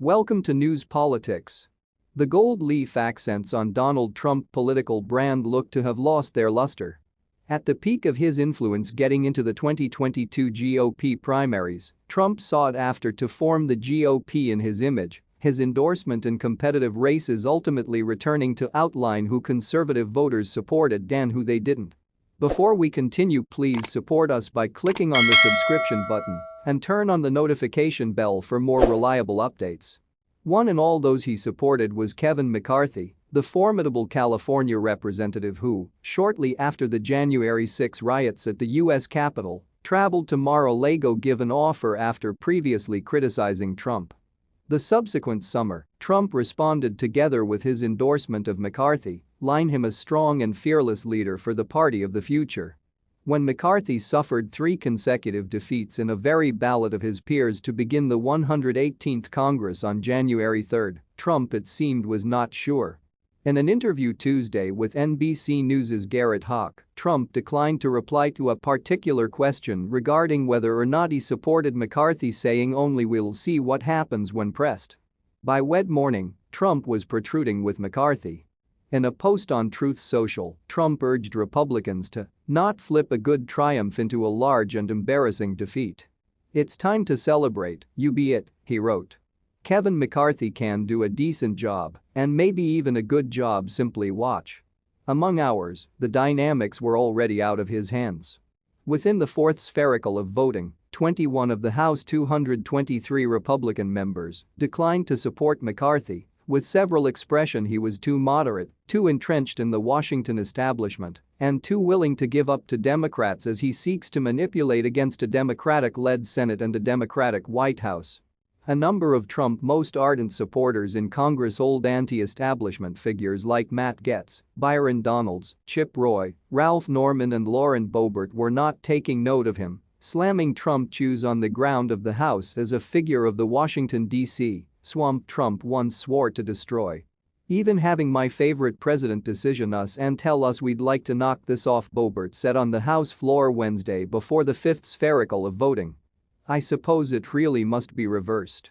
Welcome to News Politics. The gold leaf accents on Donald Trump political brand look to have lost their luster. At the peak of his influence getting into the 2022 GOP primaries, Trump sought after to form the GOP in his image, his endorsement in competitive races ultimately returning to outline who conservative voters supported and who they didn't. Before we continue, please support us by clicking on the subscription button and turn on the notification bell for more reliable updates. One in all those he supported was Kevin McCarthy, the formidable California representative who, shortly after the January 6 riots at the U.S. Capitol, traveled to Mar-a-Lago to give an offer after previously criticizing Trump. The subsequent summer, Trump responded together with his endorsement of McCarthy, line him a strong and fearless leader for the party of the future. When McCarthy suffered 3 consecutive defeats in a very ballot of his peers to begin the 118th Congress on January 3, Trump, it seemed, was not sure. In an interview Tuesday with NBC News' Garrett Hawk, Trump declined to reply to a particular question regarding whether or not he supported McCarthy, saying only "we'll see what happens" when pressed. By Wed morning, Trump was protruding with McCarthy. In a post on Truth Social, Trump urged Republicans to not flip a good triumph into a large and embarrassing defeat. "It's time to celebrate, you be it," he wrote. "Kevin McCarthy can do a decent job, and maybe even a good job, simply watch." Among ours, the dynamics were already out of his hands. Within the fourth spherical of voting, 21 of the House 223 Republican members declined to support McCarthy, with several expression he was too moderate, too entrenched in the Washington establishment, and too willing to give up to Democrats as he seeks to manipulate against a Democratic-led Senate and a Democratic White House. A number of Trump's most ardent supporters in Congress, old anti-establishment figures like Matt Gaetz, Byron Donalds, Chip Roy, Ralph Norman and Lauren Boebert, were not taking note of him, slamming Trump chews on the ground of the House as a figure of the Washington, D.C. swamp Trump once swore to destroy. "Even having my favorite president decision us and tell us we'd like to knock this off," Boebert said on the House floor Wednesday before the fifth spherical of voting. "I suppose it really must be reversed.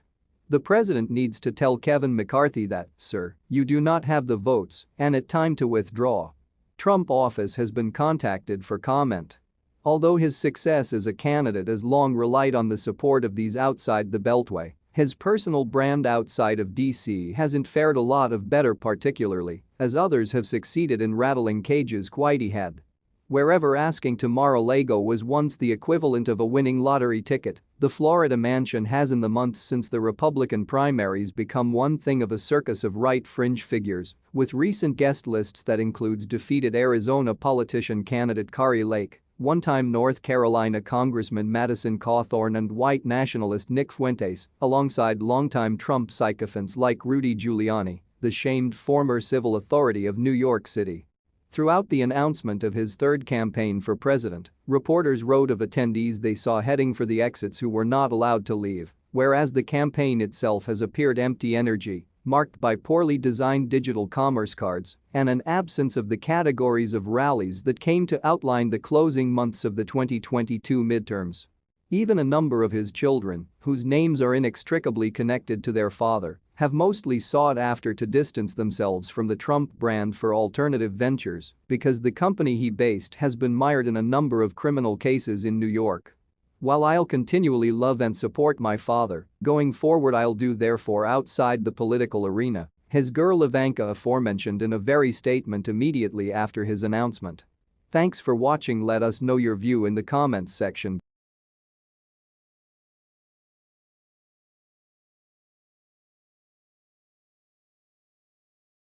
The president needs to tell Kevin McCarthy that, sir, you do not have the votes and it's time to withdraw." Trump office has been contacted for comment. Although his success as a candidate has long relied on the support of these outside the Beltway, his personal brand outside of D.C. hasn't fared a lot of better, particularly as others have succeeded in rattling cages quite he had. Wherever asking to Mar-a-Lago was once the equivalent of a winning lottery ticket, the Florida mansion has in the months since the Republican primaries become one thing of a circus of right fringe figures, with recent guest lists that includes defeated Arizona politician candidate Kari Lake, one-time North Carolina Congressman Madison Cawthorn and white nationalist Nick Fuentes, alongside longtime Trump sycophants like Rudy Giuliani, the shamed former civil authority of New York City. Throughout the announcement of his third campaign for president, reporters wrote of attendees they saw heading for the exits who were not allowed to leave, whereas the campaign itself has appeared empty, energy marked by poorly designed digital commerce cards and an absence of the categories of rallies that came to outline the closing months of the 2022 midterms. Even a number of his children, whose names are inextricably connected to their father, have mostly sought after to distance themselves from the Trump brand for alternative ventures because the company he based has been mired in a number of criminal cases in New York. "While I'll continually love and support my father, going forward I'll do therefore outside the political arena," his girl Ivanka aforementioned in a very statement immediately after his announcement. Thanks for watching. Let us know your view in the comments section.